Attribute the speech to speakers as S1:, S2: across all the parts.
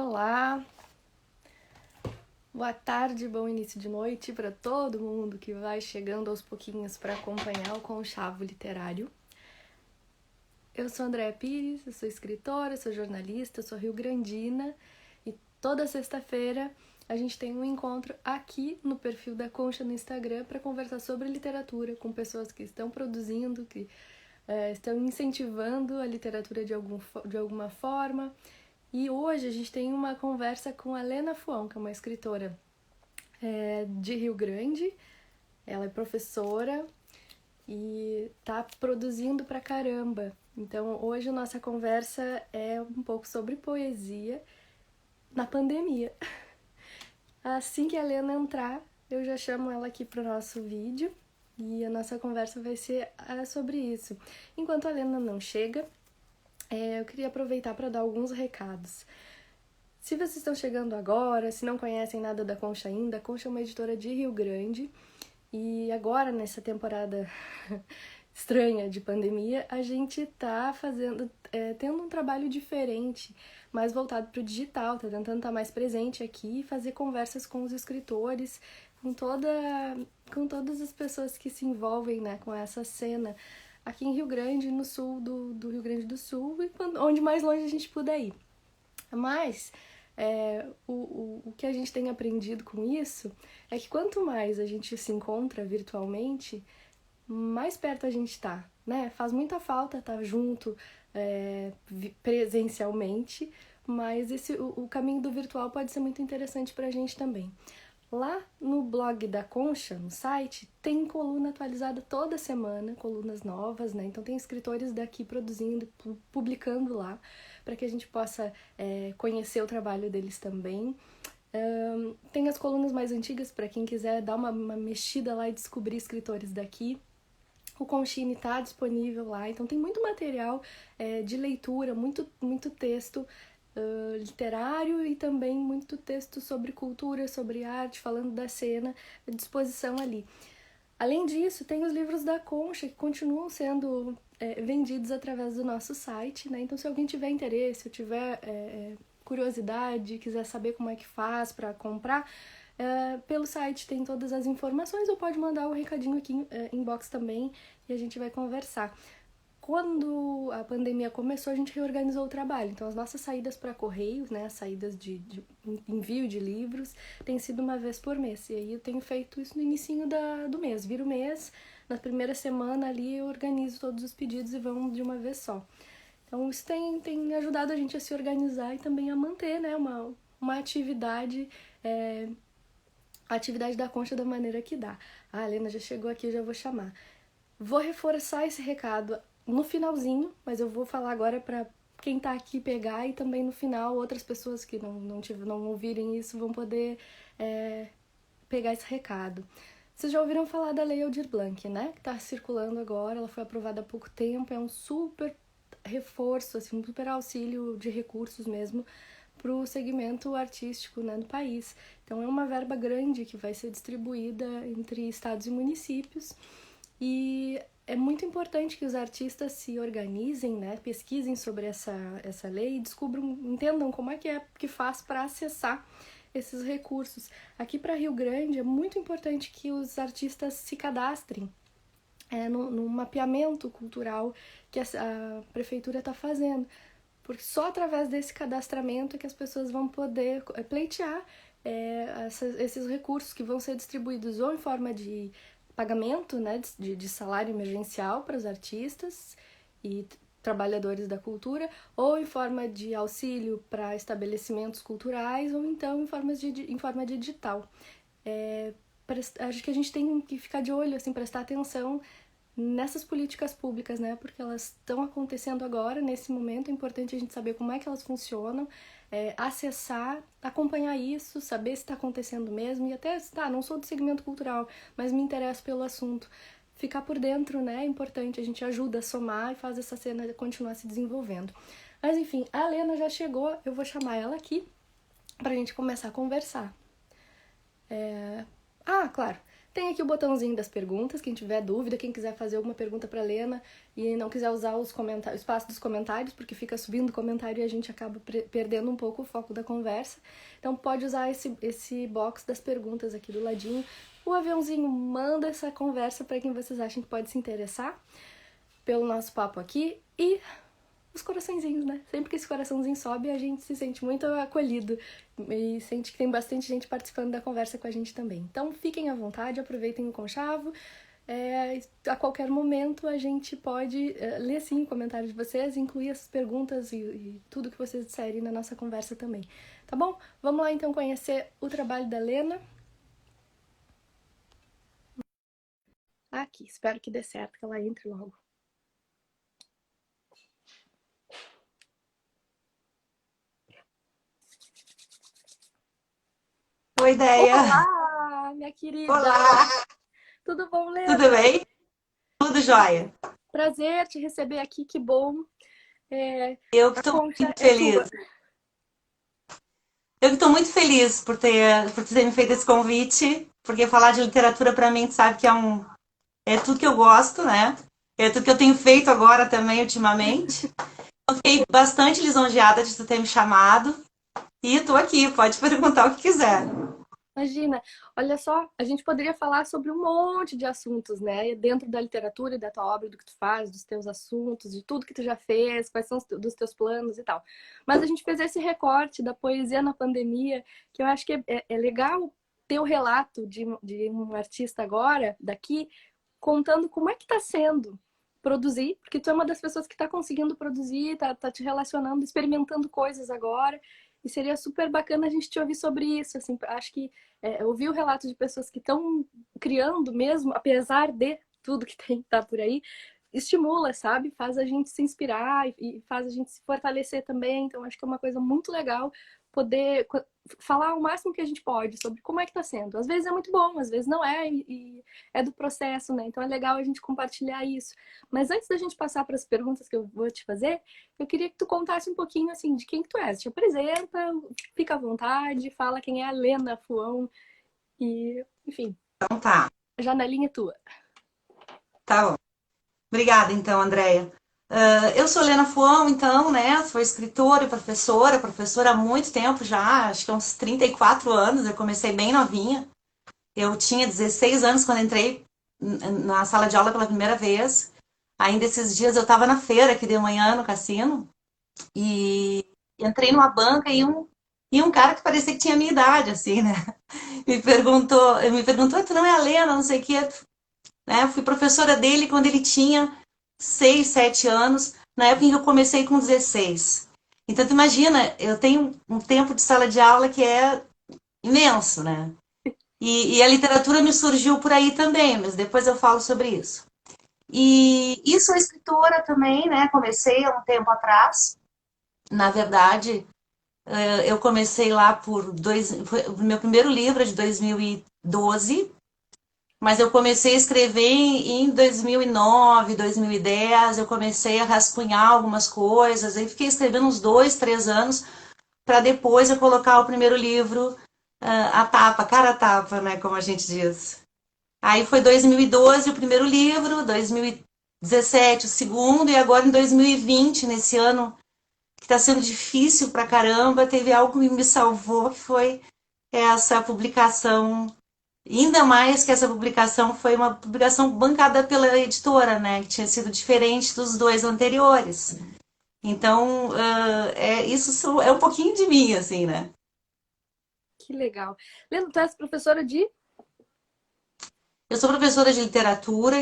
S1: Olá, boa tarde, bom início de noite para todo mundo que vai chegando aos pouquinhos para acompanhar o Conchavo Literário. Eu sou Andréa Pires, eu sou escritora, sou jornalista, sou rio-grandina e toda sexta-feira a gente tem um encontro aqui no perfil da Concha no Instagram para conversar sobre literatura com pessoas que estão produzindo, que estão incentivando a literatura de alguma forma. E hoje a gente tem uma conversa com a Lena Fuão, que é uma escritora de Rio Grande. Ela é professora e tá produzindo pra caramba. Então hoje a nossa conversa é um pouco sobre poesia na pandemia. Assim que a Lena entrar, eu já chamo ela aqui pro nosso vídeo e a nossa conversa vai ser sobre isso. Enquanto a Lena não chega, eu queria aproveitar para dar alguns recados. Se vocês estão chegando agora, se não conhecem nada da Concha ainda, a Concha é uma editora de Rio Grande e agora, nessa temporada estranha de pandemia, a gente tá tendo um trabalho diferente, mais voltado para o digital, tá tentando estar mais presente aqui e fazer conversas com os escritores, com todas as pessoas que se envolvem, né, com essa cena aqui em Rio Grande, no sul do Rio Grande do Sul, e onde mais longe a gente puder ir. Mas o que a gente tem aprendido com isso é que quanto mais a gente se encontra virtualmente, mais perto a gente tá, né? Faz muita falta estar junto presencialmente, mas o caminho do virtual pode ser muito interessante pra gente também. Lá no blog da Concha, no site, tem coluna atualizada toda semana, colunas novas, né? Então tem escritores daqui produzindo, publicando lá, para que a gente possa conhecer o trabalho deles também. Tem as colunas mais antigas, para quem quiser dar uma mexida lá e descobrir escritores daqui. O Conchine está disponível lá, então tem muito material de leitura, muito texto literário e também muito texto sobre cultura, sobre arte, falando da cena, à disposição ali. Além disso, tem os livros da Concha que continuam sendo vendidos através do nosso site, né? Então, se alguém tiver interesse, ou tiver curiosidade, quiser saber como é que faz para comprar, pelo site tem todas as informações, ou pode mandar um recadinho aqui inbox também e a gente vai conversar. Quando a pandemia começou, a gente reorganizou o trabalho. Então, as nossas saídas para correios, né, as saídas de envio de livros, tem sido uma vez por mês. E aí eu tenho feito isso no inicinho do mês. Vira o mês, na primeira semana ali eu organizo todos os pedidos e vão de uma vez só. Então, isso tem ajudado a gente a se organizar e também a manter, né, uma atividade, a atividade da Concha da maneira que dá. A Lena já chegou aqui, eu já vou chamar. Vou reforçar esse recado no finalzinho, mas eu vou falar agora para quem tá aqui pegar e também no final outras pessoas que não ouvirem isso vão poder pegar esse recado. Vocês já ouviram falar da Lei Aldir Blanc, né? Que tá circulando agora, ela foi aprovada há pouco tempo, é um super reforço, assim, um super auxílio de recursos mesmo para o segmento artístico, né, no país. Então é uma verba grande que vai ser distribuída entre estados e municípios. E é muito importante que os artistas se organizem, né, pesquisem sobre essa lei e entendam como é que faz para acessar esses recursos. Aqui para Rio Grande é muito importante que os artistas se cadastrem no mapeamento cultural que a prefeitura está fazendo, porque só através desse cadastramento é que as pessoas vão poder pleitear esses recursos que vão ser distribuídos ou em forma de pagamento, né, de salário emergencial para os artistas e trabalhadores da cultura, ou em forma de auxílio para estabelecimentos culturais, ou então em forma de digital. Acho que a gente tem que ficar de olho, assim, prestar atenção nessas políticas públicas, né, porque elas estão acontecendo agora, nesse momento. É importante a gente saber como é que elas funcionam, acessar, acompanhar isso, saber se está acontecendo mesmo, e até, não sou do segmento cultural, mas me interesso pelo assunto. Ficar por dentro, né, é importante, a gente ajuda a somar e faz essa cena continuar se desenvolvendo. Mas enfim, a Lena já chegou, eu vou chamar ela aqui pra gente começar a conversar. Claro, Tem aqui o botãozinho das perguntas, quem tiver dúvida, quem quiser fazer alguma pergunta para a Lena e não quiser usar o espaço dos comentários, porque fica subindo comentário e a gente acaba perdendo um pouco o foco da conversa. Então pode usar esse box das perguntas aqui do ladinho. O aviãozinho manda essa conversa para quem vocês acham que pode se interessar pelo nosso papo aqui e os coraçõezinhos, né? Sempre que esse coraçãozinho sobe, a gente se sente muito acolhido e sente que tem bastante gente participando da conversa com a gente também. Então, fiquem à vontade, aproveitem o conchavo. A qualquer momento, a gente pode ler, sim, o comentário de vocês, incluir essas perguntas e tudo que vocês disserem na nossa conversa também. Tá bom? Vamos lá, então, conhecer o trabalho da Lena. Aqui, espero que dê certo, que ela entre logo.
S2: Boa ideia.
S1: Olá, minha querida.
S2: Olá.
S1: Tudo bom, Lena?
S2: Tudo bem? Tudo jóia.
S1: Prazer te receber aqui, que bom.
S2: Eu que
S1: A
S2: estou
S1: concha
S2: muito
S1: é tua.
S2: feliz. Eu que estou muito feliz por ter me feito esse convite, porque falar de literatura para mim, tu sabe que é tudo que eu gosto, né? É tudo que eu tenho feito agora também ultimamente. Eu fiquei bastante lisonjeada de tu ter me chamado e estou aqui, pode perguntar o que quiser.
S1: Imagina, olha só, a gente poderia falar sobre um monte de assuntos, né? Dentro da literatura e da tua obra, do que tu faz, dos teus assuntos, de tudo que tu já fez, quais são dos teus planos e tal. Mas a gente fez esse recorte da poesia na pandemia, que eu acho que é legal ter o relato de um artista agora, daqui, contando como é que tá sendo produzir, porque tu é uma das pessoas que tá conseguindo produzir, tá te relacionando, experimentando coisas agora. E seria super bacana a gente te ouvir sobre isso. Assim, acho que ouvir o relato de pessoas que estão criando mesmo, apesar de tudo que tem tá por aí, estimula, sabe? Faz a gente se inspirar e faz a gente se fortalecer também. Então, acho que é uma coisa muito legal poder falar o máximo que a gente pode sobre como é que tá sendo. Às vezes é muito bom, às vezes não é, e é do processo, né? Então é legal a gente compartilhar isso. Mas antes da gente passar para as perguntas que eu vou te fazer, eu queria que tu contasse um pouquinho, assim, de quem que tu és. Te apresenta, fica à vontade, fala quem é a Lena Fuão e, enfim,
S2: Então tá,
S1: a janelinha é tua.
S2: tá bom. Obrigada então, Andréia. Eu sou Lena Fuão, então, né? Sou escritora e professora há muito tempo já, acho que há uns 34 anos, eu comecei bem novinha. Eu tinha 16 anos quando entrei na sala de aula pela primeira vez. Ainda esses dias eu estava na feira aqui de manhã no cassino e entrei numa banca e um cara que parecia que tinha a minha idade, assim, né? Me perguntou, tu não é a Lena, não sei o quê, né? Fui professora dele quando ele tinha 6, 7 anos, na época em que eu comecei com 16. Então, tu imagina, eu tenho um tempo de sala de aula que é imenso, né? E a literatura me surgiu por aí também, mas depois eu falo sobre isso. E sou escritora também, né? Comecei há um tempo atrás. Na verdade, eu comecei lá o meu primeiro livro é de 2012, mas eu comecei a escrever em 2009, 2010. Eu comecei a rascunhar algumas coisas, aí fiquei escrevendo uns 2, 3 anos para depois eu colocar o primeiro livro, a tapa, cara a tapa, né? Como a gente diz. Aí foi 2012 o primeiro livro, 2017 o segundo, e agora em 2020, nesse ano que está sendo difícil pra caramba, teve algo que me salvou, que foi essa publicação. Ainda mais que essa publicação foi uma publicação bancada pela editora, né? Que tinha sido diferente dos dois anteriores. Então, isso é um pouquinho de mim, assim, né?
S1: Que legal. Lena, tu és professora de...
S2: Eu sou professora de literatura,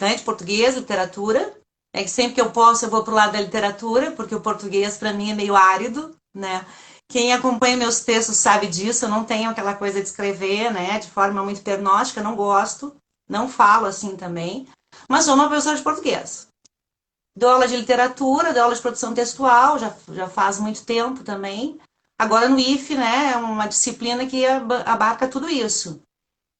S2: né, de português, literatura. É que sempre que eu posso eu vou pro lado da literatura, porque o português para mim é meio árido, né? Quem acompanha meus textos sabe disso, eu não tenho aquela coisa de escrever, né, de forma muito hipnótica, não gosto, não falo assim também, mas sou uma professora de português. Dou aula de literatura, dou aula de produção textual, já faz muito tempo também. Agora no IF, né, é uma disciplina que abarca tudo isso.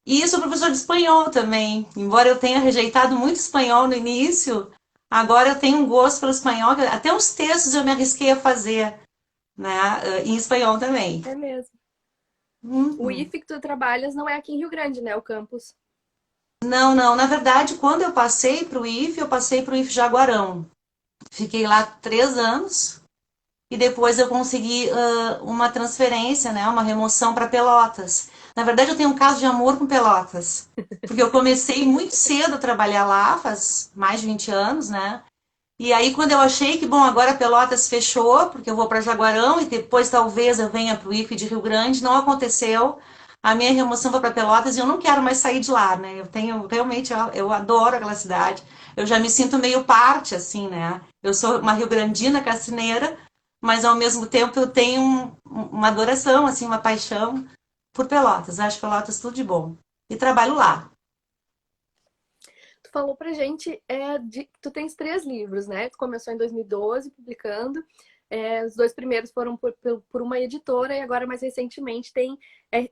S2: E sou professor de espanhol também. Embora eu tenha rejeitado muito espanhol no início, agora eu tenho um gosto pelo espanhol. Até uns textos eu me arrisquei a fazer, né, em espanhol também.
S1: É mesmo. O
S2: Uhum.
S1: IF que tu trabalhas não é aqui em Rio Grande, né? O campus.
S2: Não, não. Na verdade, quando eu passei para o IF, eu passei para o IF Jaguarão. Fiquei lá 3 anos e depois eu consegui uma transferência, né, uma remoção para Pelotas. Na verdade, eu tenho um caso de amor com Pelotas, porque eu comecei muito cedo a trabalhar lá, faz mais de 20 anos, né? E aí, quando eu achei que, bom, agora Pelotas fechou, porque eu vou para Jaguarão e depois talvez eu venha para o IFE de Rio Grande, não aconteceu. A minha remoção foi para Pelotas e eu não quero mais sair de lá, né? Eu tenho, realmente, eu adoro aquela cidade. Eu já me sinto meio parte, assim, né? Eu sou uma rio-grandina cassineira, mas ao mesmo tempo eu tenho uma adoração, assim, uma paixão por Pelotas. Acho Pelotas tudo de bom. E trabalho lá.
S1: Tu falou pra gente, tu tens 3 livros, né? Tu começou em 2012 publicando. Os 2 primeiros foram por uma editora e agora mais recentemente tem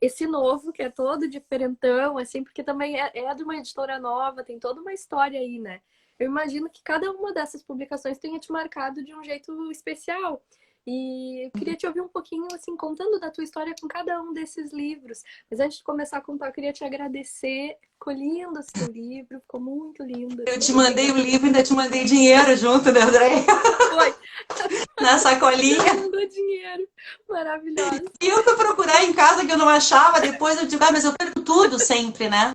S1: esse novo, que é todo diferentão, assim, porque também é de uma editora nova, tem toda uma história aí, né? Eu imagino que cada uma dessas publicações tenha te marcado de um jeito especial. E eu queria te ouvir um pouquinho, assim, contando da tua história com cada um desses livros. Mas antes de começar a contar, eu queria te agradecer. Ficou lindo esse teu livro, ficou muito lindo,
S2: Eu
S1: assim,
S2: te
S1: muito
S2: mandei o
S1: obrigada.
S2: livro, ainda te mandei dinheiro junto, né, André?
S1: Foi,
S2: Na
S1: ainda me
S2: sacolinha.
S1: mandou dinheiro. Maravilhosa.
S2: E eu fui procurar em casa que eu não achava, depois eu digo, mas eu perco tudo sempre, né?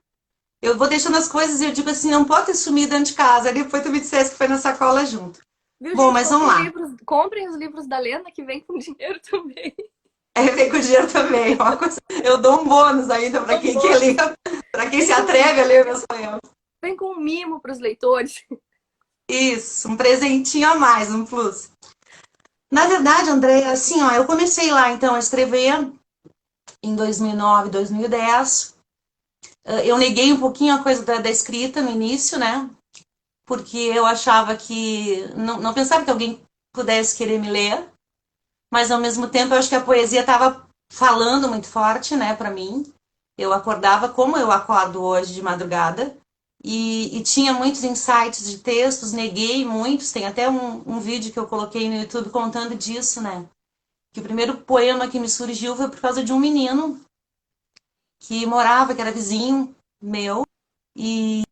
S2: Eu vou deixando as coisas e eu digo assim, não pode ter sumido dentro de casa. Aí depois tu me dissesse que foi na sacola junto.
S1: Viu,
S2: Bom,
S1: gente?
S2: mas vamos lá.
S1: Comprem os livros da Lena, que vem com dinheiro também.
S2: É, vem com dinheiro também. Uma coisa, eu dou um bônus ainda para
S1: São
S2: quem quer ler,
S1: bônus.
S2: para quem se
S1: Vem com,
S2: atreve a ler meus poemas.
S1: vem com um mimo para os leitores.
S2: Isso, um presentinho a mais, um plus. Na verdade, André, assim, ó, eu comecei lá então a escrever em 2009, 2010. Eu neguei um pouquinho a coisa da escrita no início, né? Porque eu achava que não pensava que alguém pudesse querer me ler, mas ao mesmo tempo eu acho que a poesia estava falando muito forte, né, para mim. Eu acordava como eu acordo hoje de madrugada e tinha muitos insights de textos, neguei muitos. Tem até um vídeo que eu coloquei no YouTube contando disso, né? Que o primeiro poema que me surgiu foi por causa de um menino que morava, que era vizinho meu, e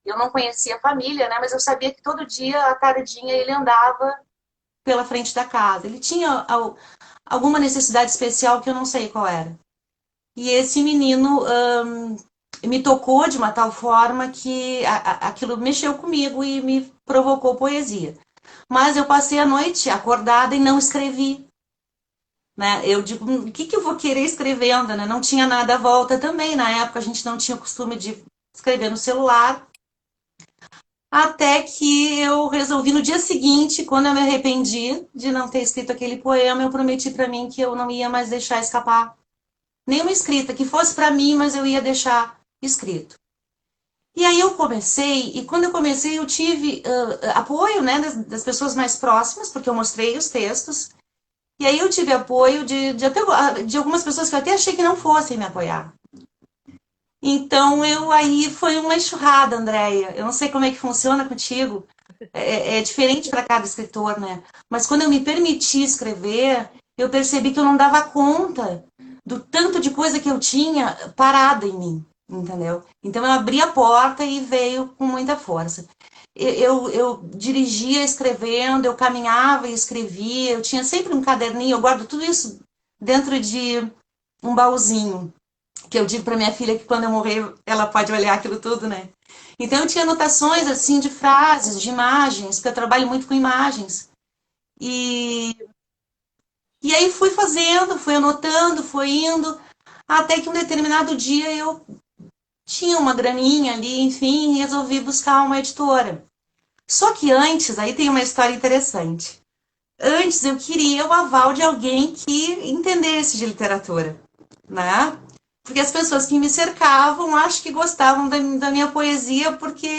S2: eu não conhecia a família, né? Mas eu sabia que todo dia, à tardinha, ele andava pela frente da casa. Ele tinha alguma necessidade especial que eu não sei qual era. E esse menino me tocou de uma tal forma que aquilo mexeu comigo e me provocou poesia. Mas eu passei a noite acordada e não escrevi. Né? Eu digo, o que, que eu vou querer escrevendo? Né? Não tinha nada à volta também. Na época a gente não tinha o costume de escrever no celular. Até que eu resolvi no dia seguinte, quando eu me arrependi de não ter escrito aquele poema, eu prometi para mim que eu não ia mais deixar escapar nenhuma escrita, que fosse para mim, mas eu ia deixar escrito. E aí eu comecei, e quando eu comecei eu tive apoio, né, das pessoas mais próximas, porque eu mostrei os textos, e aí eu tive apoio de algumas pessoas que eu até achei que não fossem me apoiar. Então eu aí foi uma enxurrada, Andréia. Eu não sei como é que funciona contigo. É diferente para cada escritor, né? Mas quando eu me permiti escrever, eu percebi que eu não dava conta do tanto de coisa que eu tinha parada em mim, entendeu? Então eu abri a porta e veio com muita força. Eu dirigia escrevendo, eu caminhava e escrevia, eu tinha sempre um caderninho, eu guardo tudo isso dentro de um baúzinho que eu digo para minha filha que quando eu morrer ela pode olhar aquilo tudo, né? Então eu tinha anotações assim de frases, de imagens, porque eu trabalho muito com imagens. E, e aí fui fazendo, fui anotando, fui indo, até que um determinado dia eu tinha uma graninha ali, enfim, e resolvi buscar uma editora. Só que antes, aí tem uma história interessante. Antes eu queria o aval de alguém que entendesse de literatura, né? Porque as pessoas que me cercavam acho que gostavam da minha poesia porque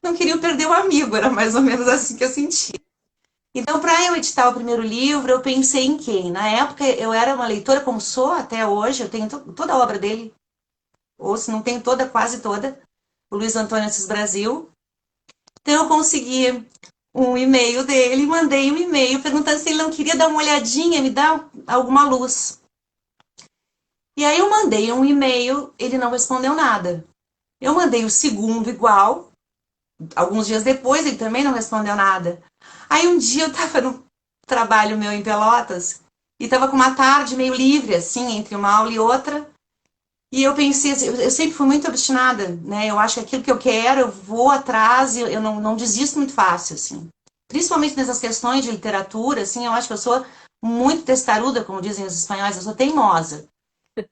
S2: não queriam perder o amigo, era mais ou menos assim que eu sentia. Então, para eu editar o primeiro livro, eu pensei em quem? Na época, eu era uma leitora, como sou até hoje, eu tenho toda a obra dele, ou se não tenho toda, quase toda, o Luiz Antônio Assis Brasil. Então, eu consegui um e-mail dele, mandei um e-mail perguntando se ele não queria dar uma olhadinha, me dar alguma luz. E aí eu mandei um e-mail, ele não respondeu nada. Eu mandei o segundo igual, alguns dias depois ele também não respondeu nada. Aí um dia eu tava no trabalho meu em Pelotas e tava com uma tarde meio livre, assim, entre uma aula e outra. E eu pensei assim, eu sempre fui muito obstinada, né? Eu acho que aquilo que eu quero, eu vou atrás, e eu não desisto muito fácil, assim. Principalmente nessas questões de literatura, assim, eu acho que eu sou muito testaruda, como dizem os espanhóis, eu sou teimosa.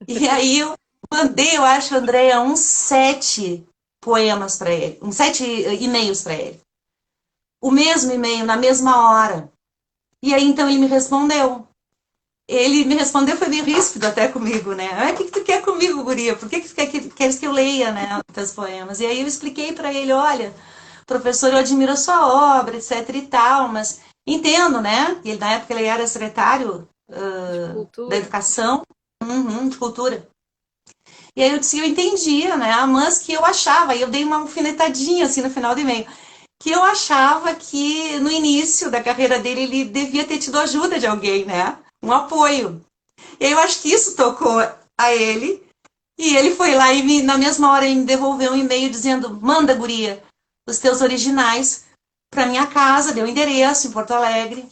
S2: E aí eu mandei, eu acho, Andréia, uns 7 poemas para ele, uns 7 e-mails para ele. O mesmo e-mail, na mesma hora. E aí então ele me respondeu. Ele me respondeu, foi bem ríspido até comigo, né? Ah, o que tu quer comigo, guria? Por que tu queres que eu leia, né, os teus poemas? E aí eu expliquei para ele, olha, professor, eu admiro a sua obra, etc e tal, mas entendo, né? Ele, na época ele era secretário
S1: De
S2: da
S1: cultura.
S2: educação, de cultura. E aí eu disse que eu entendia, né? Mas que eu achava, e eu dei uma alfinetadinha assim no final do e-mail, que eu achava que no início da carreira dele ele devia ter tido ajuda de alguém, né? Um apoio. E aí eu acho que isso tocou a ele. E ele foi lá e na mesma hora ele me devolveu um e-mail dizendo: manda, guria, os teus originais para minha casa, deu endereço em Porto Alegre.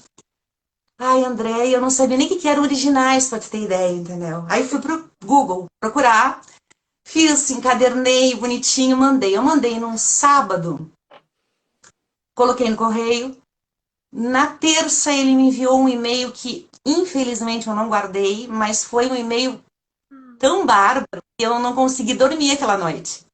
S2: Ai, André, eu não sabia nem o que eram originais, para te ter ideia, entendeu? Aí fui pro Google procurar, fiz, encadernei bonitinho, mandei. Eu mandei num sábado, coloquei no correio. Na terça ele me enviou um e-mail que infelizmente eu não guardei, mas foi um e-mail tão bárbaro que eu não consegui dormir aquela noite.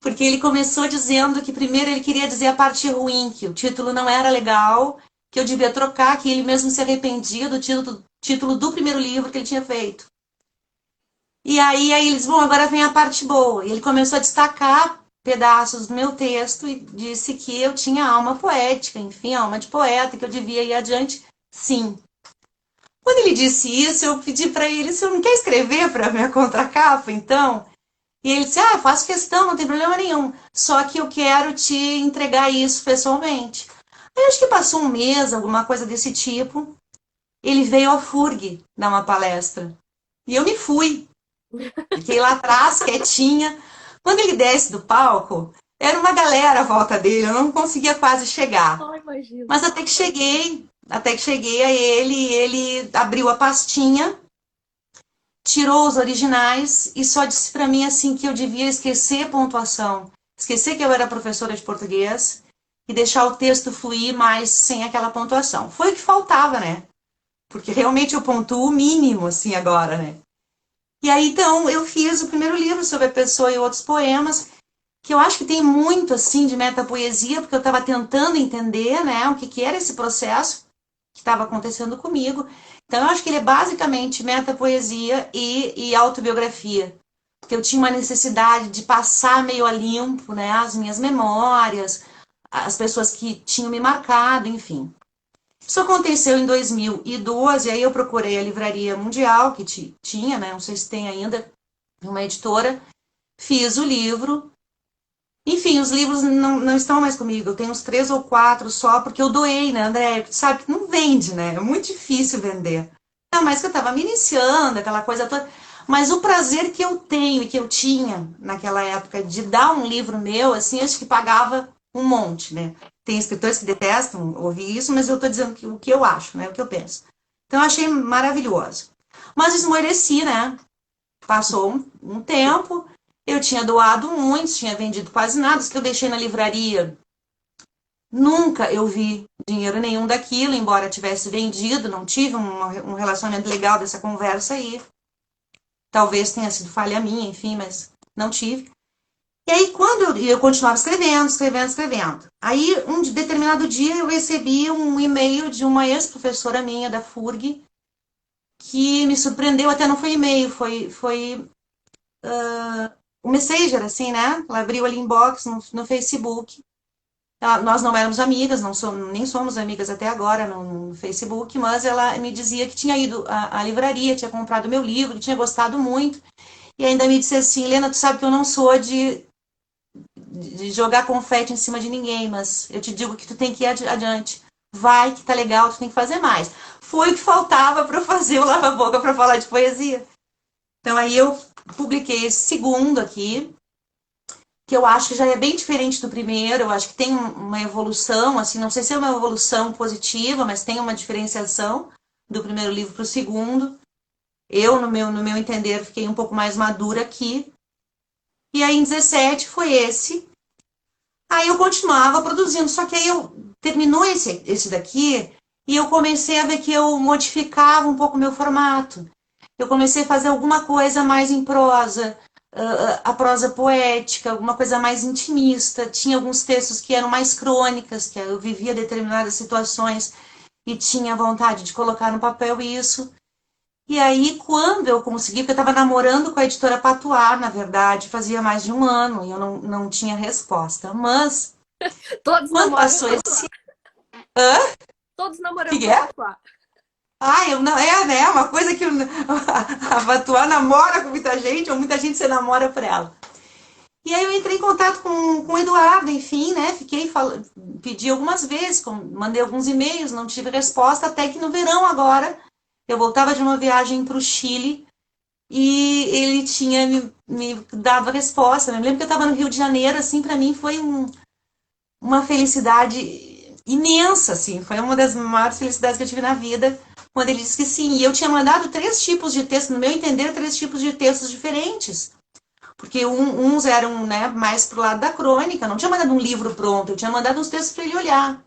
S2: Porque ele começou dizendo que primeiro ele queria dizer a parte ruim, que o título não era legal, que eu devia trocar, que ele mesmo se arrependia do título do primeiro livro que ele tinha feito. E aí eles, bom, agora vem a parte boa. E ele começou a destacar pedaços do meu texto e disse que eu tinha alma poética, enfim, alma de poeta, que eu devia ir adiante. Sim. Quando ele disse isso, eu pedi para ele, se eu não quer escrever para minha contracapa, então? E ele disse, ah, faço questão, não tem problema nenhum. Só que eu quero te entregar isso pessoalmente. Aí acho que passou um mês, alguma coisa desse tipo. Ele veio ao FURG dar uma palestra. E eu me fui. Fiquei lá atrás, quietinha. Quando ele desce do palco, era uma galera à volta dele, eu não conseguia quase chegar.
S1: Oh, imagino.
S2: Mas até que cheguei a ele abriu a pastinha, tirou os originais e só disse para mim assim que eu devia esquecer pontuação, esquecer que eu era professora de português e deixar o texto fluir mais sem aquela pontuação. Foi o que faltava, né? Porque realmente eu pontuo o mínimo assim agora, né? E aí, então, eu fiz o primeiro livro sobre a pessoa e outros poemas, que eu acho que tem muito, assim, de metapoesia, porque eu estava tentando entender, né, o que era esse processo que estava acontecendo comigo. Então, eu acho que ele é basicamente metapoesia e autobiografia. Porque eu tinha uma necessidade de passar meio a limpo, né, as minhas memórias, as pessoas que tinham me marcado, enfim. Isso aconteceu em 2012, aí eu procurei a Livraria Mundial, que tinha, né? Não sei se tem ainda, uma editora. Fiz o livro. Enfim, os livros não estão mais comigo. Eu tenho uns 3 ou 4 só, porque eu doei, né, André? Sabe que não vende, né? É muito difícil vender. Não, mas que eu estava me iniciando, aquela coisa toda. Mas o prazer que eu tenho e que eu tinha naquela época de dar um livro meu, assim, acho que pagava um monte, né? Tem escritores que detestam ouvir isso, mas eu estou dizendo o que eu acho, né? O que eu penso. Então eu achei maravilhoso. Mas esmoreci, né? Passou um tempo, eu tinha doado muito, tinha vendido quase nada, os que eu deixei na livraria. Nunca eu vi dinheiro nenhum daquilo, embora tivesse vendido, não tive um relacionamento legal dessa conversa aí. Talvez tenha sido falha minha, enfim, mas não tive. E aí, quando eu continuava escrevendo. Aí, um determinado dia, eu recebi um e-mail de uma ex-professora minha da FURG, que me surpreendeu, até não foi e-mail, foi um messenger, assim, né? Ela abriu ali inbox no Facebook. Nós não éramos amigas, não somos, nem somos amigas até agora no Facebook, mas ela me dizia que tinha ido à livraria, tinha comprado meu livro, que tinha gostado muito, e ainda me disse assim, Helena, tu sabe que eu não sou de jogar confete em cima de ninguém, mas eu te digo que tu tem que ir adiante. Vai, que tá legal, tu tem que fazer mais. Foi o que faltava para eu fazer o lava-boca para falar de poesia. Então aí eu publiquei esse segundo aqui, que eu acho que já é bem diferente do primeiro. Eu acho que tem uma evolução, assim, não sei se é uma evolução positiva, mas tem uma diferenciação do primeiro livro para o segundo. Eu, no meu entender, fiquei um pouco mais madura aqui. E aí, em 17 foi esse. Aí eu continuava produzindo, só que aí eu terminou esse daqui e eu comecei a ver que eu modificava um pouco o meu formato. Eu comecei a fazer alguma coisa mais em prosa, a prosa poética, alguma coisa mais intimista. Tinha alguns textos que eram mais crônicas, que eu vivia determinadas situações e tinha vontade de colocar no papel isso. E aí, quando eu consegui, porque eu estava namorando com a editora Patuá, na verdade, fazia mais de um ano e eu não tinha resposta. Mas,
S1: Todos
S2: quando
S1: namoram
S2: passou
S1: com a
S2: esse.
S1: Patuá. Todos
S2: Que
S1: namoramos com
S2: que
S1: a
S2: é?
S1: Patuá.
S2: Ah, eu não, é, né? Uma coisa que a Patuá namora com muita gente, ou muita gente se namora por ela. E aí eu entrei em contato com o Eduardo, enfim, né? Pedi algumas vezes, mandei alguns e-mails, não tive resposta, até que no verão agora, eu voltava de uma viagem para o Chile e ele tinha me dado a resposta. Eu me lembro que eu estava no Rio de Janeiro, assim, para mim foi uma felicidade imensa, assim, foi uma das maiores felicidades que eu tive na vida, quando ele disse que sim. E eu tinha mandado três tipos de texto, no meu entender, três tipos de textos diferentes. Porque uns eram, né, mais pro lado da crônica, não tinha mandado um livro pronto, eu tinha mandado uns textos para ele olhar.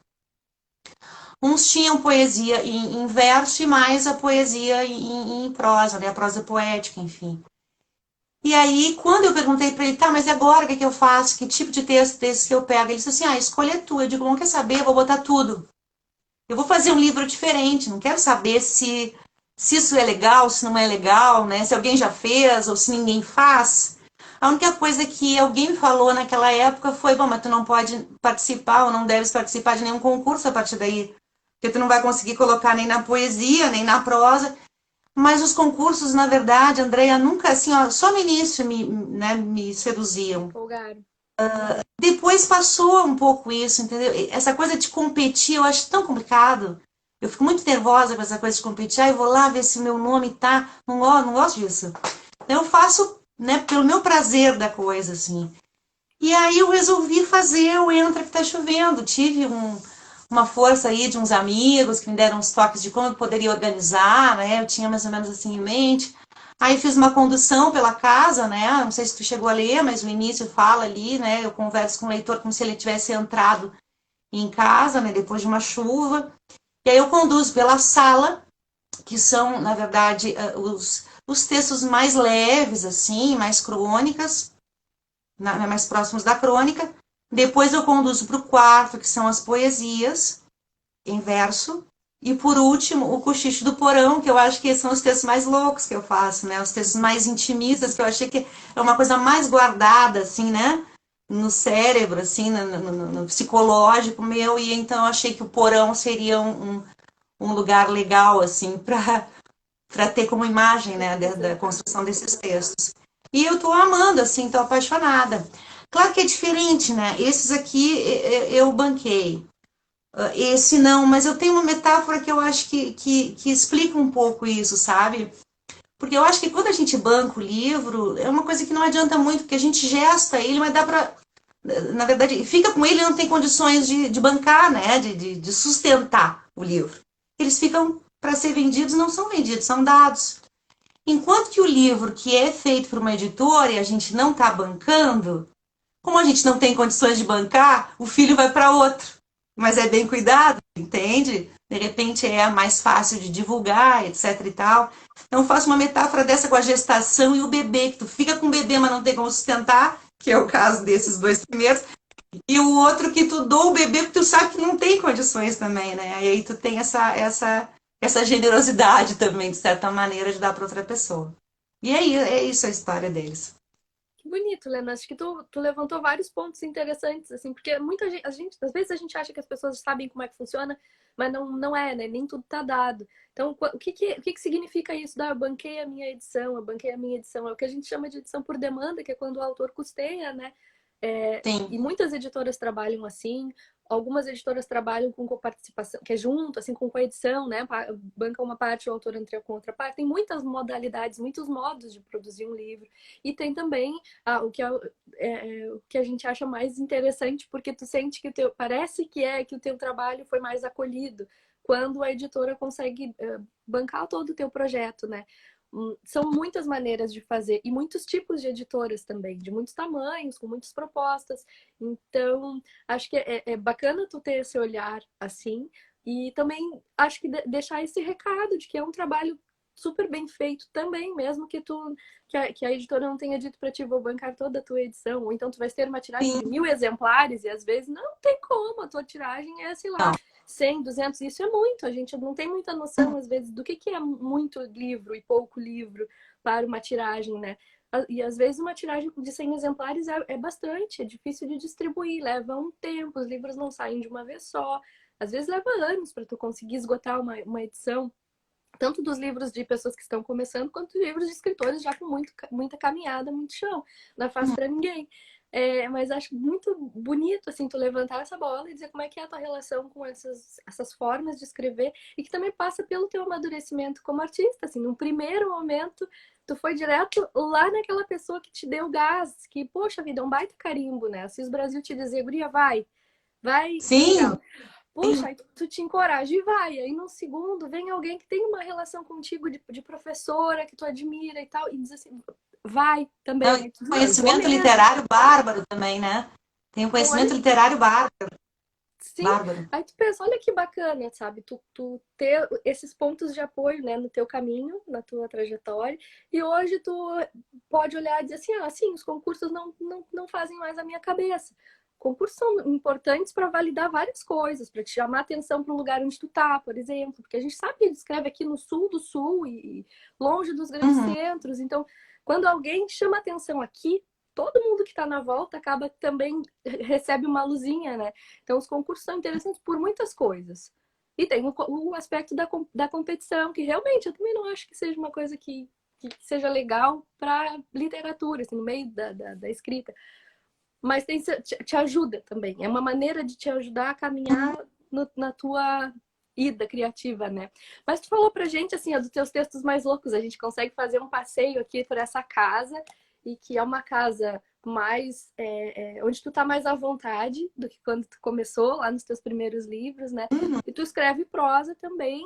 S2: Uns tinham poesia em verso e mais a poesia em prosa, né, a prosa poética, enfim. E aí, quando eu perguntei para ele, tá, mas e agora o que, que eu faço? Que tipo de texto desses que eu pego? Ele disse assim, a escolha é tua. Eu digo, não quer saber? Eu vou botar tudo. Eu vou fazer um livro diferente, não quero saber se isso é legal, se não é legal, né? Se alguém já fez ou se ninguém faz. A única coisa que alguém me falou naquela época foi, bom, mas tu não pode participar ou não deves participar de nenhum concurso a partir daí. Porque tu não vai conseguir colocar nem na poesia, nem na prosa. Mas os concursos, na verdade, Andréia, nunca assim, ó, só no início né, me seduziam.
S1: Empolgaram.
S2: Depois passou um pouco isso, entendeu? Essa coisa de competir eu acho tão complicado. Eu fico muito nervosa com essa coisa de competir. Ah, eu vou lá ver se o meu nome tá. Não gosto disso. Eu faço, né, pelo meu prazer da coisa, assim. E aí eu resolvi fazer o Entra que tá chovendo. Tive uma força aí de uns amigos que me deram uns toques de como eu poderia organizar, né? Eu tinha mais ou menos assim em mente. Aí fiz uma condução pela casa, né? Não sei se tu chegou a ler, mas o início fala ali, né? Eu converso com o leitor como se ele tivesse entrado em casa, né? Depois de uma chuva. E aí eu conduzo pela sala, que são, na verdade, os textos mais leves, assim, mais crônicas, mais próximos da crônica. Depois eu conduzo para o quarto, que são as poesias, em verso. E por último, o cochicho do porão, que eu acho que são os textos mais loucos que eu faço, né? Os textos mais intimistas, que eu achei que é uma coisa mais guardada, assim, né? No cérebro, assim, no psicológico meu. E então eu achei que o porão seria um lugar legal, assim, para ter como imagem, né? Da construção desses textos. E eu tô amando, assim, tô apaixonada. Claro que é diferente, né? Esses aqui eu banquei. Esse não, mas eu tenho uma metáfora que eu acho que explica um pouco isso, sabe? Porque eu acho que quando a gente banca o livro, é uma coisa que não adianta muito, porque a gente gesta ele, mas dá pra. Na verdade, fica com ele e não tem condições de bancar, né? De sustentar o livro. Eles ficam para ser vendidos, não são vendidos, são dados. Enquanto que o livro que é feito por uma editora e a gente não está bancando, como a gente não tem condições de bancar, o filho vai para outro. Mas é bem cuidado, entende? De repente é mais fácil de divulgar, etc e tal. Então eu faço uma metáfora dessa com a gestação e o bebê, que tu fica com o bebê, mas não tem como sustentar, que é o caso desses dois primeiros, e o outro que tu doa o bebê porque tu sabe que não tem condições também, né? E aí tu tem essa generosidade também, de certa maneira, de dar para outra pessoa. E aí, é isso a história deles.
S1: Que bonito, Lena. Acho que tu levantou vários pontos interessantes, assim, porque muita gente, às vezes a gente acha que as pessoas sabem como é que funciona, mas não é, né? Nem tudo tá dado. Então, o que que significa isso da eu banquei a minha edição, eu banquei a minha edição? É o que a gente chama de edição por demanda, que é quando o autor custeia, né? E
S2: Sim.
S1: muitas editoras trabalham assim, algumas editoras trabalham com coparticipação, que é junto, assim, com coedição, né? Banca uma parte, o autor entra com outra parte. Tem muitas modalidades, muitos modos de produzir um livro. E tem também o que a gente acha mais interessante, porque tu sente que parece que o teu trabalho foi mais acolhido quando a editora consegue bancar todo o teu projeto, né? São muitas maneiras de fazer e muitos tipos de editoras também, de muitos tamanhos, com muitas propostas. Então, acho que é bacana tu ter esse olhar assim e também acho que deixar esse recado de que é um trabalho super bem feito também, mesmo que a editora não tenha dito para ti, vou bancar toda a tua edição, ou então tu vais ter uma tiragem
S2: Sim.
S1: de 1.000 exemplares e às vezes não tem como, a tua tiragem é, sei lá,
S2: Não.
S1: 100, 200, isso é muito. A gente não tem muita noção, às vezes, do que é muito livro e pouco livro para uma tiragem, né? E às vezes uma tiragem de 100 exemplares é bastante, é difícil de distribuir, leva um tempo, os livros não saem de uma vez só. Às vezes leva anos para tu conseguir esgotar uma edição, tanto dos livros de pessoas que estão começando, quanto dos livros de escritores já com muita caminhada, muito chão. Não é fácil para ninguém. Mas acho muito bonito, assim, tu levantar essa bola e dizer como é que é a tua relação com essas formas de escrever e que também passa pelo teu amadurecimento como artista, assim, num primeiro momento tu foi direto lá naquela pessoa que te deu gás, que, poxa vida, é um baita carimbo, né? Se o Brasil te dizer, guria, vai, que
S2: Sim.
S1: legal. Puxa, aí tu te encoraja e vai. Aí no segundo vem alguém que tem uma relação contigo de professora, que tu admira e tal, e diz assim, vai
S2: Não,
S1: também.
S2: e
S1: Aí tu diz, não, eu vou
S2: conhecimento
S1: mesmo.
S2: literário bárbaro também, né? Tem um
S1: Então, olha,
S2: conhecimento literário bárbaro.
S1: sim,
S2: Bárbaro.
S1: aí tu pensa, olha que bacana, sabe? Tu ter esses pontos de apoio, né, no teu caminho, na tua trajetória, e hoje tu pode olhar e dizer assim, ah, sim, os concursos não fazem mais a minha cabeça. Concursos são importantes para validar várias coisas, para te chamar atenção para o lugar onde tu tá, por exemplo, porque a gente sabe que ele escreve aqui no sul do sul e longe dos grandes
S2: Uhum.
S1: centros, então quando alguém chama atenção aqui, todo mundo que está na volta acaba também recebe uma luzinha, né? Então, os concursos são interessantes por muitas coisas. E tem o aspecto da competição, que realmente eu também não acho que seja uma coisa que seja legal para literatura, assim, no meio da escrita. Mas te ajuda também. É uma maneira de te ajudar a caminhar na tua ida criativa, né? Mas tu falou pra gente, assim, ó, dos teus textos mais loucos. A gente consegue fazer um passeio aqui por essa casa, e que é uma casa mais onde tu tá mais à vontade do que quando tu começou lá nos teus primeiros livros, né? E tu escreve prosa também,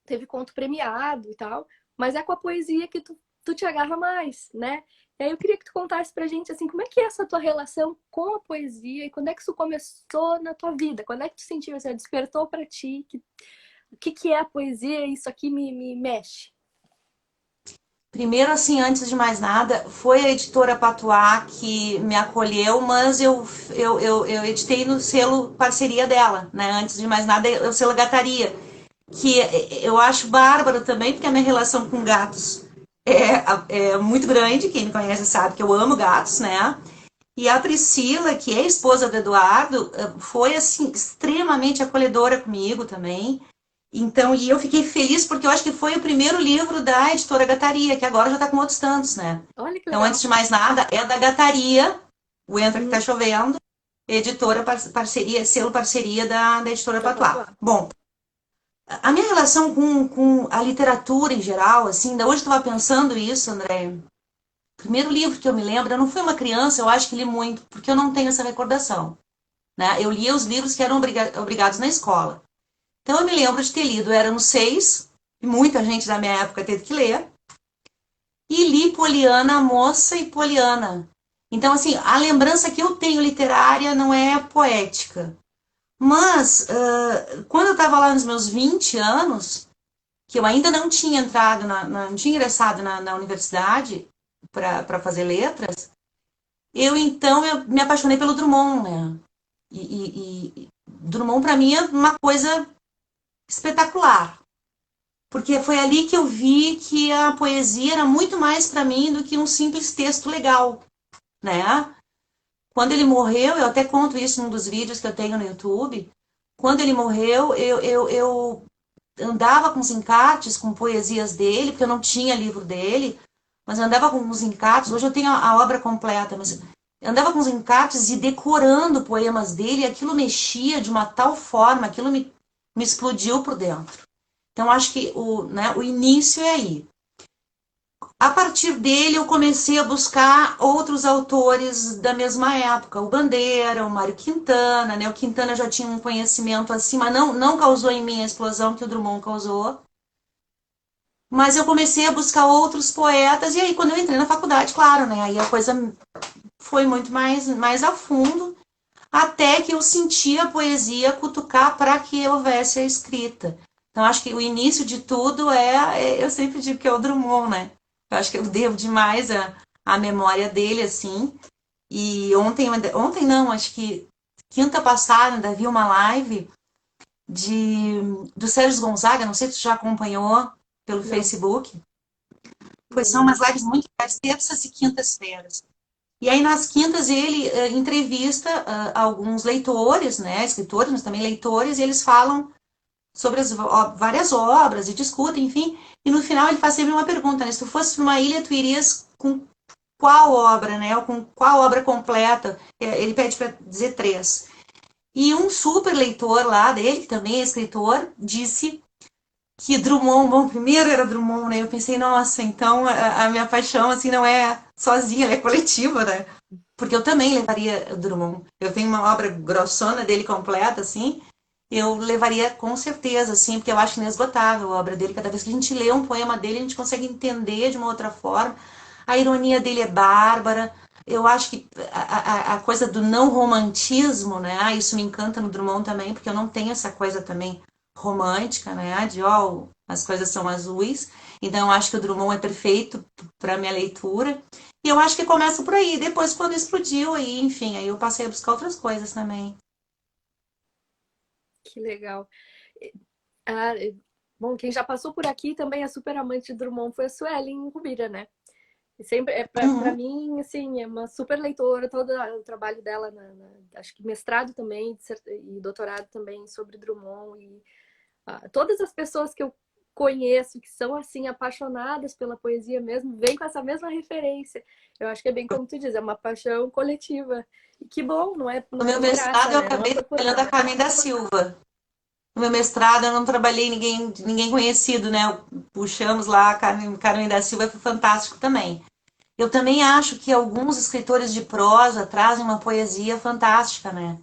S1: teve conto premiado e tal, mas é com a poesia que tu te agarra mais, né? E aí eu queria que tu contasse pra gente, assim, como é que é essa tua relação com a poesia e quando é que isso começou na tua vida? Quando é que tu sentiu, assim, despertou pra ti o que é a poesia? Isso aqui me mexe.
S2: Primeiro, assim, antes de mais nada, foi a editora Patuá que me acolheu, mas eu editei no selo parceria dela, né? Antes de mais nada, é o selo Gataria, que eu acho bárbaro também, porque a minha relação com gatos é muito grande. Quem me conhece sabe que eu amo gatos, né? E a Priscila, que é a esposa do Eduardo, foi assim extremamente acolhedora comigo também. Então, e eu fiquei feliz porque eu acho que foi o primeiro livro da editora Gataria, que agora já está com outros tantos, né?
S1: Olha que
S2: Então, antes
S1: legal.
S2: de mais nada, é da Gataria, o Entra que tá
S1: Uhum.
S2: chovendo, editora parceria, selo parceria da editora
S1: Da
S2: Patuá.
S1: Patuá.
S2: Bom, a minha relação com a literatura em geral, assim, ainda hoje estava pensando isso, André. O primeiro livro que eu me lembro, eu não fui uma criança, eu acho que li muito, porque eu não tenho essa recordação, né? Eu lia os livros que eram obrigados na escola. Então eu me lembro de ter lido Éramos Seis, e muita gente da minha época teve que ler, e li Poliana, a Moça e Poliana. Então, assim, a lembrança que eu tenho literária não é poética. Mas, quando eu estava lá nos meus 20 anos, que eu ainda não tinha entrado, não tinha ingressado na universidade para fazer letras, eu me apaixonei pelo Drummond, né? E Drummond, para mim, é uma coisa espetacular. Porque foi ali que eu vi que a poesia era muito mais para mim do que um simples texto legal, né? Quando ele morreu, eu até conto isso num dos vídeos que eu tenho no YouTube. Quando ele morreu, eu andava com os encartes, com poesias dele, porque eu não tinha livro dele, mas eu andava com os encartes. Hoje eu tenho a obra completa, mas andava com os encartes e decorando poemas dele, e aquilo mexia de uma tal forma, aquilo me explodiu por dentro. Então, acho que o início é aí. A partir dele, eu comecei a buscar outros autores da mesma época, o Bandeira, o Mário Quintana, né? O Quintana já tinha um conhecimento assim, mas não causou em mim a explosão que o Drummond causou. Mas eu comecei a buscar outros poetas, e aí quando eu entrei na faculdade, claro, né? Aí a coisa foi muito mais a fundo, até que eu senti a poesia cutucar para que houvesse a escrita. Então, acho que o início de tudo eu sempre digo que é o Drummond, né? Eu acho que eu devo demais a memória dele, assim. E ontem não, acho que quinta passada ainda vi uma live do Sérgio Gonzaga, não sei se tu já acompanhou pelo
S1: Não,
S2: Facebook. Pois
S1: ainda
S2: são
S1: não.
S2: umas lives muito legais, terças e quintas-feiras. E aí nas quintas ele entrevista alguns leitores, né, escritores, mas também leitores, e eles falam sobre várias obras e discutem, enfim. E no final ele faz sempre uma pergunta, né? Se tu fosse numa ilha, tu irias com qual obra, né? Ou com qual obra completa? Ele pede para dizer três. E um super leitor lá dele, que também é escritor, disse que Drummond, bom, primeiro era Drummond, né? Eu pensei, nossa, então a minha paixão, assim, não é sozinha, ela é coletiva, né? Porque eu também levaria Drummond. Eu tenho uma obra grossona dele completa, assim, eu levaria com certeza, assim, porque eu acho inesgotável a obra dele. Cada vez que a gente lê um poema dele, a gente consegue entender de uma outra forma. A ironia dele é bárbara. Eu acho que a coisa do não romantismo, né? Isso me encanta no Drummond também, porque eu não tenho essa coisa também romântica, né? De, ó, as coisas são azuis. Então, eu acho que o Drummond é perfeito para minha leitura. E eu acho que começa por aí. Depois, quando explodiu, aí, enfim, aí eu passei a buscar outras coisas também.
S1: Que legal. Ah, bom, quem já passou por aqui também é super amante de Drummond foi a Suelen Rubira, né? E sempre é para
S2: Uhum.
S1: mim assim é uma super leitora, todo o trabalho dela acho que mestrado também e doutorado também sobre Drummond e todas as pessoas que eu conheço que são assim apaixonadas pela poesia mesmo vêm com essa mesma referência. Eu acho que é bem como tu diz, é uma paixão coletiva. E que bom,
S2: No
S1: não é
S2: meu
S1: de
S2: mestrado,
S1: graça,
S2: eu
S1: né? Não
S2: acabei
S1: foi por
S2: trabalhando a
S1: mal.
S2: Carmen da Silva. No meu mestrado, eu não trabalhei ninguém conhecido, né? Puxamos lá a Carmen da Silva, foi fantástico também. Eu também acho que alguns escritores de prosa trazem uma poesia fantástica, né?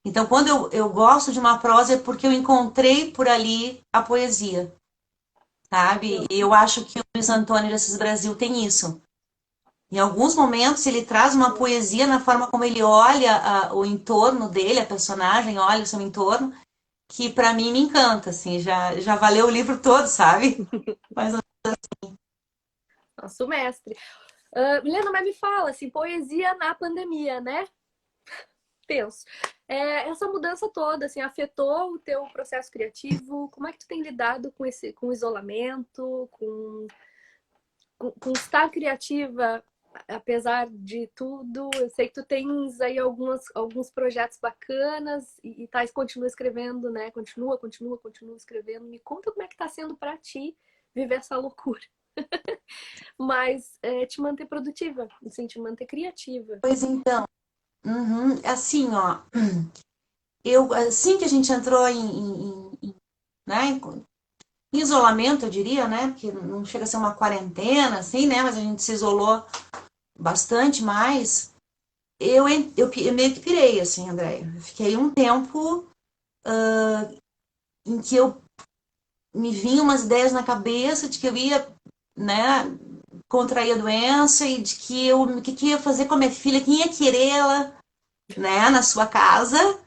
S2: Então, quando eu gosto de uma prosa é porque eu encontrei por ali a poesia, sabe?
S1: Eu,
S2: E eu acho que o Luiz Antônio de Assis Brasil tem isso. Em alguns momentos ele traz uma poesia na forma como ele olha o entorno dele, a personagem olha o seu entorno, que para mim me encanta, assim, já valeu o livro todo, sabe? Mas
S1: nosso mestre. Milena, mas me fala, assim, poesia na pandemia, né? Penso. Essa mudança toda, assim, afetou o teu processo criativo? Como é que tu tem lidado com o isolamento, com estar criativa, apesar de tudo? Eu sei que tu tens aí alguns projetos bacanas e Thais continua escrevendo, né? Continua escrevendo. Me conta como é que tá sendo para ti viver essa loucura. Mas te manter produtiva, assim, te manter criativa.
S2: pois então, assim, ó, eu assim que a gente entrou né, em isolamento, eu diria, né, porque não chega a ser uma quarentena, assim, né, mas a gente se isolou bastante mais. Eu meio que pirei, assim, Andréia. Eu fiquei um tempo em que eu me vinham umas ideias na cabeça de que eu ia, né, contrair a doença e de que ia fazer com a minha filha, quem ia querer ela, né, na sua casa,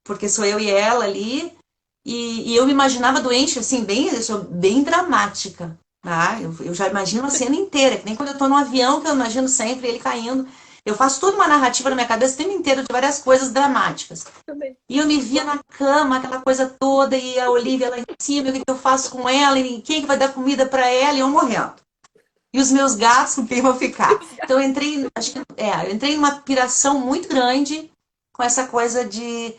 S2: porque sou eu e ela ali. E eu me imaginava doente, assim, eu sou bem dramática. Tá? Eu já imagino a cena inteira, que nem quando eu tô no avião, que eu imagino sempre ele caindo. Eu faço toda uma narrativa na minha cabeça o tempo inteiro de várias coisas dramáticas.
S1: Também.
S2: E eu me via na cama, aquela coisa toda, e a Olivia lá em cima, e o que eu faço com ela, e quem que vai dar comida para ela, e eu morrendo. E os meus gatos com quem vão ficar. Então eu entrei, eu entrei numa piração muito grande com essa coisa de,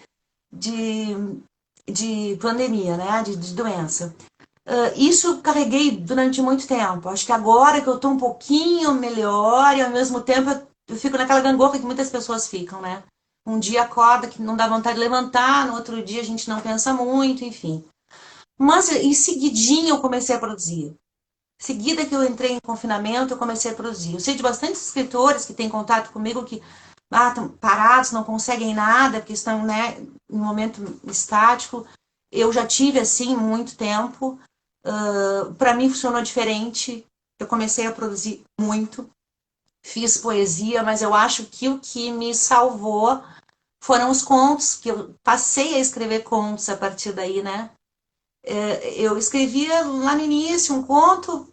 S2: de pandemia, né? De doença. Isso eu carreguei durante muito tempo. Acho que agora que eu estou um pouquinho melhor e ao mesmo tempo eu fico naquela gangorra que muitas pessoas ficam, né? Um dia acorda que não dá vontade de levantar, no outro dia a gente não pensa muito, enfim. Mas em seguidinho eu comecei a produzir. Seguida que eu entrei em confinamento, eu comecei a produzir. Eu sei de bastante escritores que têm contato comigo que estão parados, não conseguem nada, porque estão, né, em um momento estático. Eu já tive assim muito tempo. Para mim funcionou diferente. Eu comecei a produzir muito, fiz poesia, mas eu acho que o que me salvou foram os contos, que eu passei a escrever contos a partir daí, né? Eu escrevia lá no início um conto,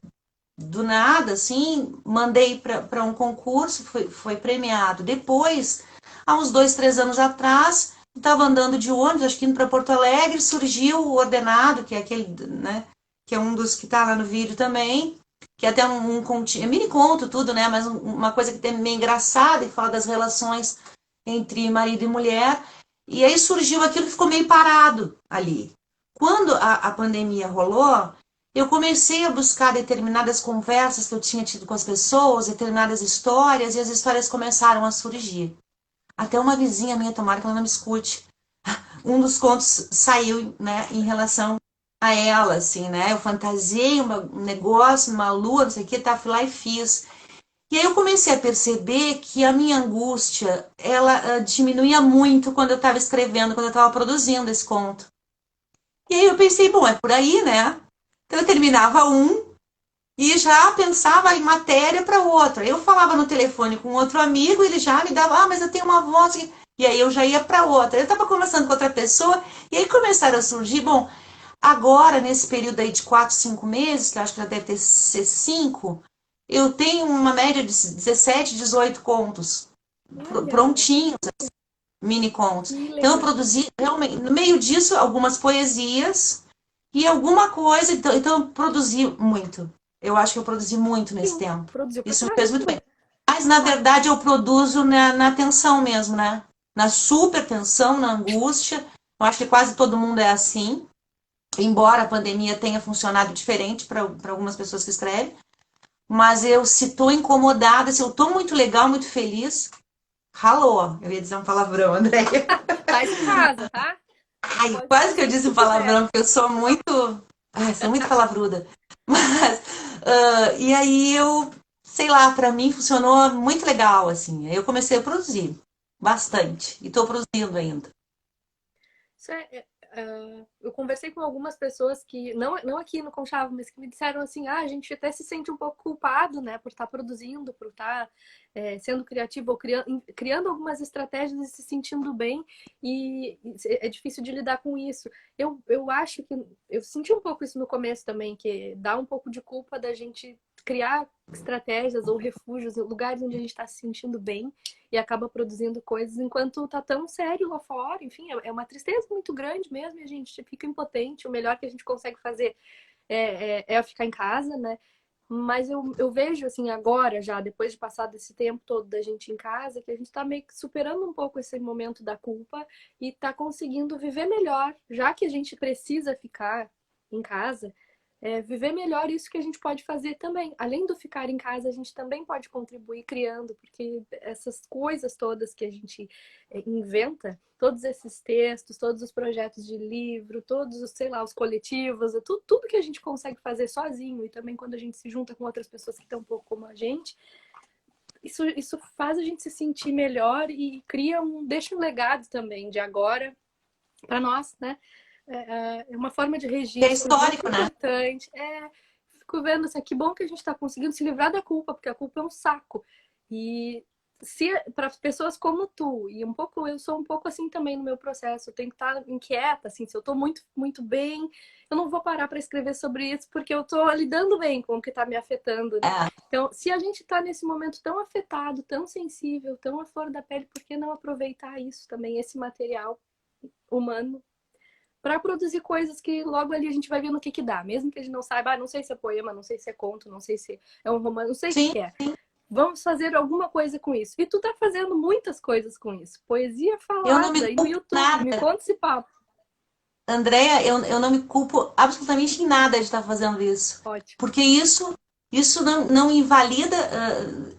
S2: do nada, assim, mandei para um concurso, foi premiado. Depois, há uns 2, 3 anos atrás, estava andando de ônibus, acho que indo para Porto Alegre, surgiu o Ordenado, que é aquele, né, que é um dos que está lá no vídeo também, que é até um continho, é mini conto tudo, né, mas uma coisa que tem meio engraçada e fala das relações entre marido e mulher. E aí surgiu aquilo que ficou meio parado ali. Quando a pandemia rolou, eu comecei a buscar determinadas conversas que eu tinha tido com as pessoas, determinadas histórias, e as histórias começaram a surgir. Até uma vizinha minha, tomara que ela não me escute, um dos contos saiu, né, em relação a ela, assim, né? Eu fantasiei um negócio, uma lua, não sei o que, tá, fui lá e fiz. E aí eu comecei a perceber que a minha angústia, ela diminuía muito quando eu estava escrevendo, quando eu estava produzindo esse conto. E aí eu pensei, bom, é por aí, né? Então eu terminava um e já pensava em matéria para outro. Eu falava no telefone com outro amigo, ele já me dava, mas eu tenho uma voz. E aí eu já ia para outra. Eu estava conversando com outra pessoa e aí começaram a surgir, bom, agora nesse período aí de 4, 5 meses, que eu acho que já deve ter ser 5, eu tenho uma média de 17, 18 contos
S1: Olha,
S2: prontinhos, mini contos.
S1: que
S2: Então eu
S1: legal.
S2: produzi realmente, no meio disso, algumas poesias e alguma coisa, então eu produzi muito. Eu acho que eu produzi muito nesse
S1: Sim,
S2: tempo.
S1: produziu pra
S2: Isso me fez muito bem.
S1: caramba.
S2: Mas, na
S1: Ah,
S2: verdade, eu produzo na tensão mesmo, né? Na super tensão, na angústia. Eu acho que quase todo mundo é assim. Embora a pandemia tenha funcionado diferente para algumas pessoas que escrevem. Mas eu, se estou incomodada, se eu estou muito legal, muito feliz, ralou. Eu ia dizer um palavrão, Andréia.
S1: faz em casa, tá?
S2: Ai,
S1: Pode
S2: quase que eu
S1: fazer o que
S2: disse
S1: tu
S2: um
S1: quiser.
S2: palavrão, porque eu sou muito. Ai, sou muito palavruda. Mas, e aí eu, sei lá, pra mim funcionou muito legal, assim. Aí eu comecei a produzir bastante. E tô produzindo ainda.
S1: Isso eu conversei com algumas pessoas que, não aqui no Conchavo, mas que me disseram assim, a gente até se sente um pouco culpado, né, por estar produzindo, por estar sendo criativo ou criando algumas estratégias e se sentindo bem, e é difícil de lidar com isso. Eu acho que, eu senti um pouco isso no começo também, que dá um pouco de culpa da gente criar estratégias ou refúgios, lugares onde a gente está se sentindo bem, e acaba produzindo coisas enquanto tá tão sério lá fora. Enfim, é uma tristeza muito grande mesmo e a gente fica impotente. O melhor que a gente consegue fazer é ficar em casa, né? Mas eu vejo, assim, agora já, depois de passar desse tempo todo da gente em casa, que a gente tá meio que superando um pouco esse momento da culpa e tá conseguindo viver melhor, já que a gente precisa ficar em casa, viver melhor isso que a gente pode fazer também. Além do ficar em casa, a gente também pode contribuir criando, porque essas coisas todas que a gente inventa, todos esses textos, todos os projetos de livro, todos os, sei lá, os coletivos, tudo que a gente consegue fazer sozinho e também quando a gente se junta com outras pessoas que estão um pouco como a gente, isso faz a gente se sentir melhor e deixa um legado também de agora para nós, né? É uma forma de
S2: É
S1: registro muito
S2: histórico, né?
S1: importante. Fico vendo assim, que bom que a gente está conseguindo se livrar da culpa, porque a culpa é um saco. E se para pessoas como tu, e um pouco, eu sou um pouco assim também no meu processo, eu tenho que estar inquieta, assim, se eu estou muito, muito bem, eu não vou parar para escrever sobre isso, porque eu estou lidando bem com o que está me afetando, né?
S2: É.
S1: Então, se a gente está nesse momento tão afetado, tão sensível, tão à flor da pele, por que não aproveitar isso também, esse material humano para produzir coisas que logo ali a gente vai vendo o que que dá, mesmo que a gente não saiba, não sei se é poema, não sei se é conto, não sei se é um romance, não sei o que
S2: Sim.
S1: que é. Vamos fazer alguma coisa com isso. E tu tá fazendo muitas coisas com isso. Poesia
S2: Eu não me
S1: falada e no
S2: culpo
S1: YouTube. Me
S2: nada.
S1: conta esse papo.
S2: Andréia, eu não me culpo absolutamente em nada de estar fazendo isso.
S1: Ótimo.
S2: Porque isso não invalida.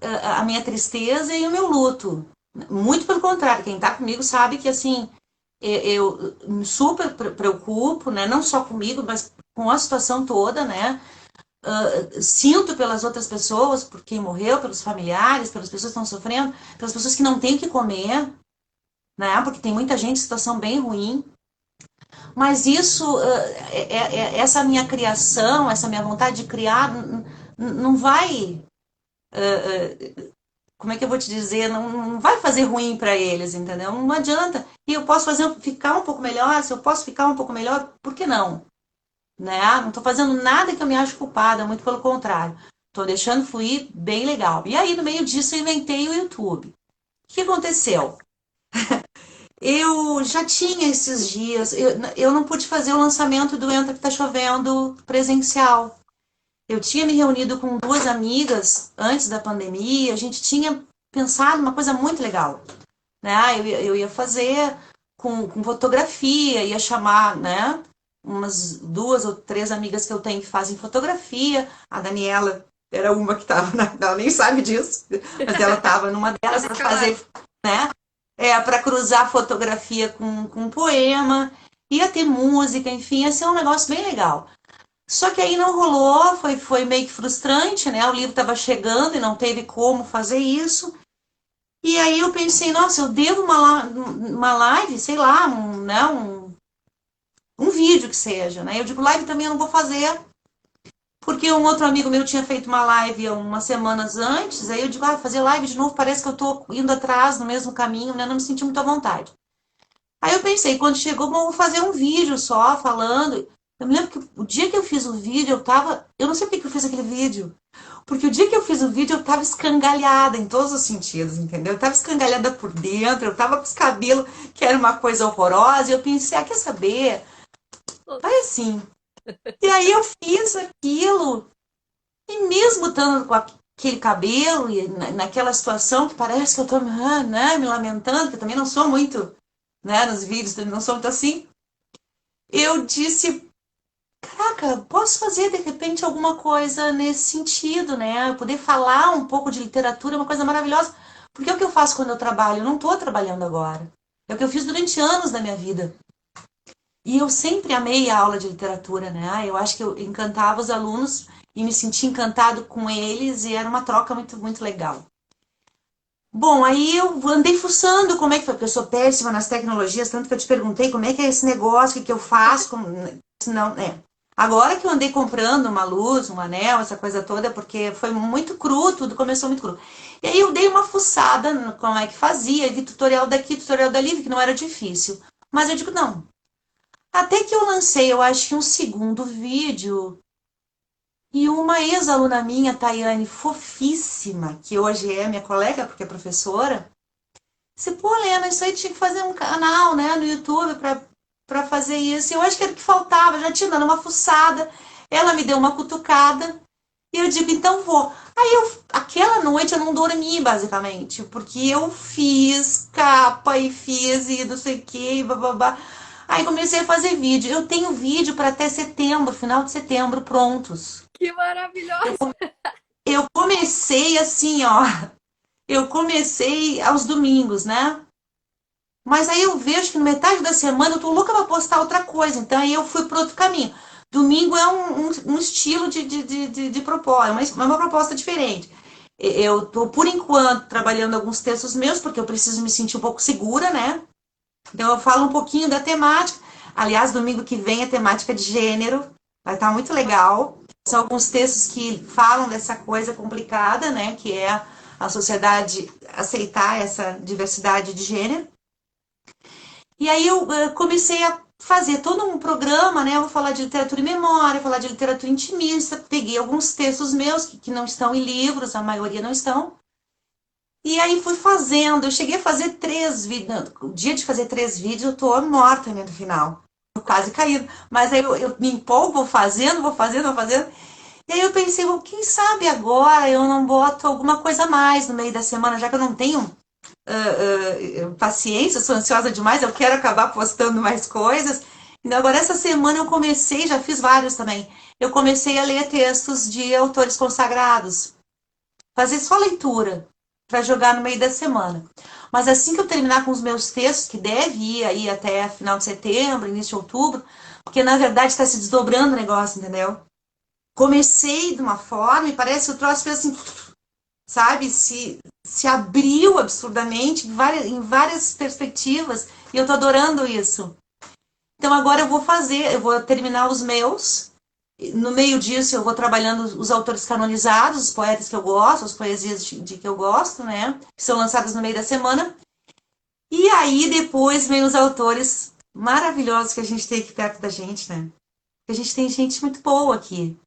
S2: a minha tristeza e o meu luto. Muito pelo contrário, quem está comigo sabe que assim eu me super preocupo, né? Não só comigo, mas com a situação toda, né? Sinto pelas outras pessoas, por quem morreu, pelos familiares, pelas pessoas que estão sofrendo, pelas pessoas que não têm o que comer, né? Porque tem muita gente em situação bem ruim. Mas isso, essa minha criação, essa minha vontade de criar, não vai, como é que eu vou te dizer, não vai fazer ruim para eles, entendeu? Não adianta. E eu posso ficar um pouco melhor, se eu posso ficar um pouco melhor, por que não? Né? Não estou fazendo nada que eu me ache culpada, muito pelo contrário. Estou deixando fluir bem legal. E aí, no meio disso, eu inventei o YouTube. O que aconteceu? Eu já tinha esses dias, eu não pude fazer o lançamento do Entra que tá chovendo presencial. Eu tinha me reunido com duas amigas antes da pandemia, a gente tinha pensado uma coisa muito legal. Né? Eu ia fazer com fotografia, ia chamar, né, umas duas ou três amigas que eu tenho que fazem fotografia. A Daniela era uma que estava, ela nem sabe disso, mas ela estava numa delas para fazer, né? Para cruzar fotografia com poema, ia ter música, enfim, ia ser um negócio bem legal. Só que aí não rolou, foi meio que frustrante, né? O livro estava chegando e não teve como fazer isso. E aí eu pensei, nossa, eu devo uma live, sei lá, né, um vídeo que seja, né? Eu digo, live também eu não vou fazer, porque um outro amigo meu tinha feito uma live umas semanas antes, aí eu digo, fazer live de novo parece que eu tô indo atrás no mesmo caminho, né? Não me senti muito à vontade. Aí eu pensei, quando chegou, vou fazer um vídeo só, falando. Eu me lembro que o dia que eu fiz o vídeo, eu não sei por que eu fiz aquele vídeo. Porque o dia que eu fiz o vídeo, eu tava escangalhada em todos os sentidos, entendeu? Eu tava escangalhada por dentro, eu tava com os cabelos, que era uma coisa horrorosa, e eu pensei, quer saber? Vai assim. E aí eu fiz aquilo, e mesmo estando com aquele cabelo, e naquela situação que parece que eu tô, né, me lamentando, que eu também não sou muito, né, nos vídeos, também não sou muito assim, eu disse, caraca, posso fazer de repente alguma coisa nesse sentido, né? Poder falar um pouco de literatura é uma coisa maravilhosa. Porque é o que eu faço quando eu trabalho, eu não estou trabalhando agora. É o que eu fiz durante anos da minha vida. E eu sempre amei a aula de literatura, né? Eu acho que eu encantava os alunos e me sentia encantado com eles e era uma troca muito, muito legal. Bom, aí eu andei fuçando como é que foi, porque eu sou péssima nas tecnologias, tanto que eu te perguntei como é que é esse negócio, o que eu faço, como... não, Agora que eu andei comprando uma luz, um anel, essa coisa toda, porque foi muito cru, tudo começou muito cru. E aí eu dei uma fuçada no como é que fazia, vi tutorial daqui, tutorial dali, vi que não era difícil. Mas eu digo, não. Até que eu lancei, eu acho que um segundo vídeo, e uma ex-aluna minha, Tayane, fofíssima, que hoje é minha colega, porque é professora, disse, pô, Lena, isso aí tinha que fazer um canal, né, no YouTube para fazer isso. Eu acho que era o que faltava, já tinha dado uma fuçada, ela me deu uma cutucada, e eu digo, então vou. Aquela noite eu não dormi, basicamente, porque eu fiz capa e fiz e não sei o que, bababá. Aí comecei a fazer vídeo. Eu tenho vídeo para até setembro, final de setembro, prontos.
S1: Que maravilhoso!
S2: Eu comecei assim, ó. Eu comecei aos domingos, né? Mas aí eu vejo que no metade da semana eu tô louca pra postar outra coisa. Então aí eu fui para outro caminho. Domingo é um estilo de proposta, é uma proposta diferente. Eu tô, por enquanto, trabalhando alguns textos meus, porque eu preciso me sentir um pouco segura, né? Então eu falo um pouquinho da temática. Aliás, domingo que vem a temática de gênero. Vai estar muito legal. São alguns textos que falam dessa coisa complicada, né? Que é a sociedade aceitar essa diversidade de gênero. E aí eu comecei a fazer todo um programa, né? Eu vou falar de literatura e memória, falar de literatura intimista. Peguei alguns textos meus que não estão em livros, a maioria não estão. E aí fui fazendo. Eu cheguei a fazer 3 vídeos. O dia de fazer 3 vídeos, eu tô morta, né, no final. Eu quase caí. Mas aí eu me empolgo, vou fazendo, vou fazendo, vou fazendo. E aí eu pensei, bom, quem sabe agora eu não boto alguma coisa a mais no meio da semana, já que eu não tenho paciência, sou ansiosa demais, eu quero acabar postando mais coisas. Então, agora, essa semana eu comecei, já fiz vários também, eu comecei a ler textos de autores consagrados. fazer só leitura para jogar no meio da semana. Mas assim que eu terminar com os meus textos, que deve ir aí até final de setembro, início de outubro, porque na verdade está se desdobrando o negócio, entendeu? Comecei de uma forma e parece que o troço fez assim, sabe? Se abriu absurdamente em várias perspectivas e eu tô adorando isso. Então agora eu vou terminar os meus. No meio disso eu vou trabalhando os autores canonizados, os poetas que eu gosto, as poesias de que eu gosto, né? Que são lançadas no meio da semana. E aí depois vem os autores maravilhosos que a gente tem aqui perto da gente, né? A gente tem gente muito boa aqui.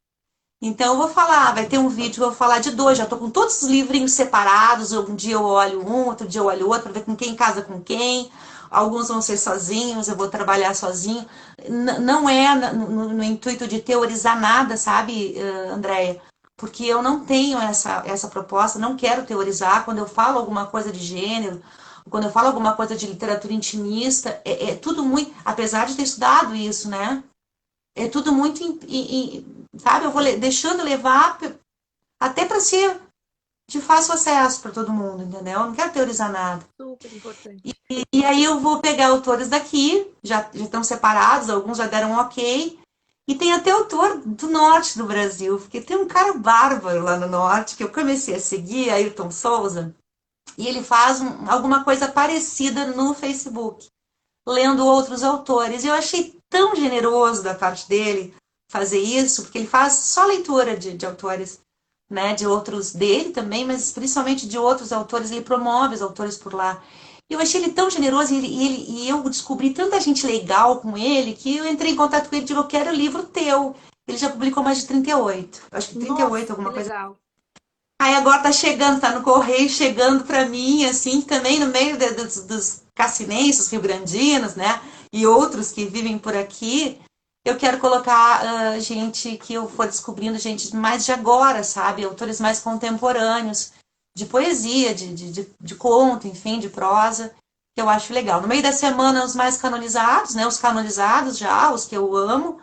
S2: Então eu vou falar, vai ter um vídeo que eu vou falar de dois, já tô com todos os livrinhos separados, um dia eu olho um, outro dia eu olho outro, para ver com quem casa com quem. Alguns vão ser sozinhos, eu vou trabalhar sozinho. Não é no intuito de teorizar nada, sabe, Andréia? Porque eu não tenho essa proposta, não quero teorizar. Quando eu falo alguma coisa de gênero, quando eu falo alguma coisa de literatura intimista, é tudo muito. Apesar de ter estudado isso, né? É tudo muito, sabe? Eu vou deixando levar até para ser de fácil acesso para todo mundo, entendeu? Eu não quero teorizar nada.
S1: Super importante.
S2: E aí eu vou pegar autores daqui, já estão separados, alguns já deram um ok. E tem até autor do norte do Brasil, porque tem um cara bárbaro lá no norte que eu comecei a seguir, Ayrton Souza, e ele faz alguma coisa parecida no Facebook, lendo outros autores. E eu achei tão generoso da parte dele fazer isso, porque ele faz só leitura de autores, né, de outros dele também, mas principalmente de outros autores, ele promove os autores por lá. Eu achei ele tão generoso e eu descobri tanta gente legal com ele que eu entrei em contato com ele e digo, eu quero o livro teu. Ele já publicou mais de 38, acho que 38,
S1: Nossa, que
S2: alguma coisa.
S1: legal.
S2: Aí agora tá chegando, tá no correio, chegando para mim, assim, também no meio dos cassinenses, rio-grandinos, né? E outros que vivem por aqui. Eu quero colocar gente que eu for descobrindo, gente mais de agora, sabe? Autores mais contemporâneos, de poesia, de conto, enfim, de prosa, que eu acho legal. No meio da semana, os mais canonizados, né? Os canonizados já, os que eu amo,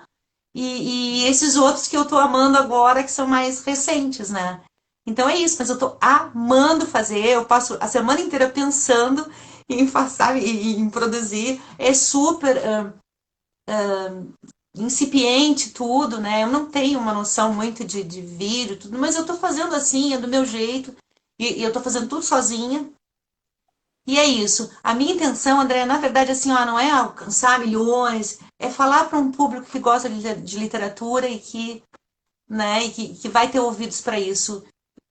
S2: e esses outros que eu tô amando agora, que são mais recentes, né? Então é isso, mas eu tô amando fazer, eu passo a semana inteira pensando em, sabe, em produzir. É super incipiente tudo, né? Eu não tenho uma noção muito de vídeo, tudo, mas eu tô fazendo assim, é do meu jeito, e eu tô fazendo tudo sozinha. E é isso. A minha intenção, André, na verdade, assim, ó, não é alcançar milhões, é falar para um público que gosta de literatura e que, né, que vai ter ouvidos para isso.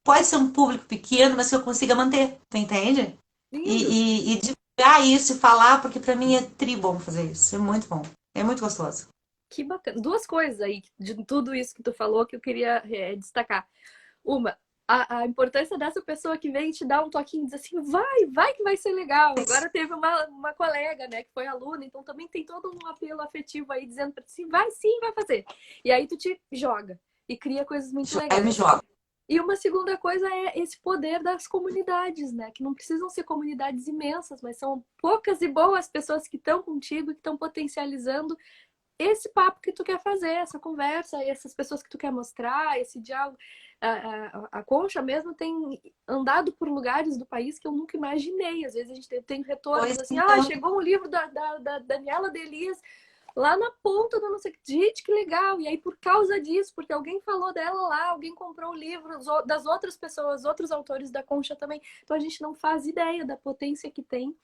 S2: Pode ser um público pequeno, mas que eu consiga manter, tu entende?
S1: Lindo.
S2: E divulgar isso e falar, porque para mim é tri bom fazer isso. É muito bom. É muito gostoso.
S1: Que bacana. Duas coisas aí de tudo isso que tu falou que eu queria destacar. Uma, a importância dessa pessoa que vem te dar um toquinho e diz assim, vai que vai ser legal. Agora teve uma colega, né, que foi aluna, então também tem todo um apelo afetivo aí dizendo pra ti, sim, vai fazer. E aí tu te joga e cria coisas muito
S2: Aí me
S1: legais.
S2: joga.
S1: E uma segunda coisa é esse poder das comunidades, né? Que não precisam ser comunidades imensas, mas são poucas e boas pessoas que estão contigo e que estão potencializando esse papo que tu quer fazer, essa conversa, essas pessoas que tu quer mostrar, esse diálogo. A Concha mesmo tem andado por lugares do país que eu nunca imaginei. Às vezes a gente tem retornos
S2: Pois
S1: assim,
S2: então,
S1: chegou um livro da Daniela Delias lá na ponta do não sei o que. Gente, que legal! E aí, por causa disso, porque alguém falou dela lá, alguém comprou o livro das outras pessoas, outros autores da Concha também. Então a gente não faz ideia da potência que tem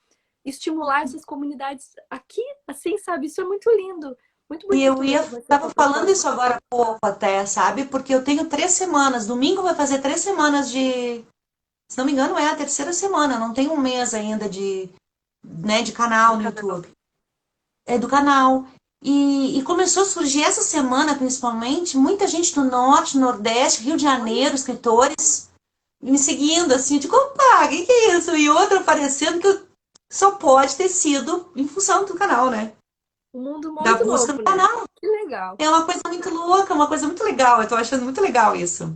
S1: estimular essas comunidades aqui, assim, sabe? Isso é muito lindo. Muito
S2: e
S1: bonito
S2: eu ia,
S1: mesmo essa
S2: tava
S1: tua
S2: falando
S1: proposta.
S2: isso agora há pouco até, sabe? Porque eu tenho 3 semanas. Domingo vai fazer 3 semanas se não me engano, é a terceira semana. Não tem um mês ainda né, de canal
S1: Do
S2: no
S1: canal.
S2: YouTube. É do canal. E começou a surgir essa semana, principalmente, muita gente do Norte, Nordeste, Rio de
S1: Olha,
S2: Janeiro, escritores, me seguindo, assim, eu digo, opa, o que é isso? E outro aparecendo que só pode ter sido em função do canal, né?
S1: um mundo
S2: Da
S1: muito
S2: busca do
S1: louco, né?
S2: canal.
S1: Que legal.
S2: É uma coisa muito louca, uma coisa muito legal. Eu tô achando muito legal isso.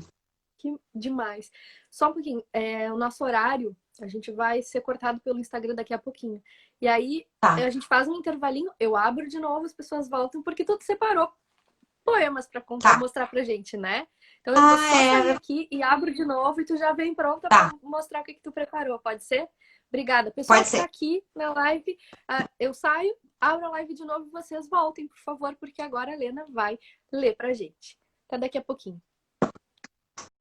S1: Que demais. Só um pouquinho. O nosso horário, a gente vai ser cortado pelo Instagram daqui a pouquinho. E aí,
S2: Tá.
S1: a gente faz um intervalinho, eu abro de novo, as pessoas voltam, porque tudo separou. poemas para contar,
S2: Tá.
S1: mostrar pra gente, né? Então eu vou
S2: Ah,
S1: só sair
S2: é.
S1: aqui e abro de novo e tu já vem pronta para
S2: Tá,
S1: mostrar o que que tu preparou, pode ser? Obrigada. Pessoal
S2: pode
S1: que tá
S2: ser.
S1: aqui na live, eu saio, abro a live de novo e vocês voltem, por favor, porque agora a Lena vai ler pra gente. Até daqui a pouquinho.